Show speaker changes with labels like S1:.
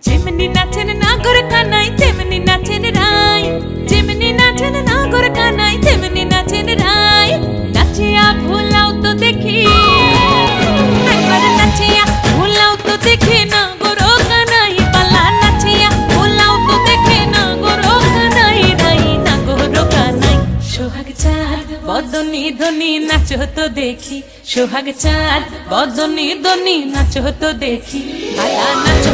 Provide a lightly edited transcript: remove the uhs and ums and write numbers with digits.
S1: যেমনি নাচেন নাগর কানাই তেমনি নাচেন রাই, যেমনি নাচেন নাগর কানাই তেমনি নাচেন রাই। নাচিয়া ভোলাও তো দেখি, একবার নাচিয়া ভোলাও তো দেখি নাগর কানাই পালা। নাচিয়া ভোলাও তো দেখি নাগর কানাই রাই, নাগর কানাই। সোহাগ চাঁদ বদনি ধনি নাচো তো দেখি, সোহাগ চাঁদ বদনি ধনি নাচো তো দেখি, পালা নাচো।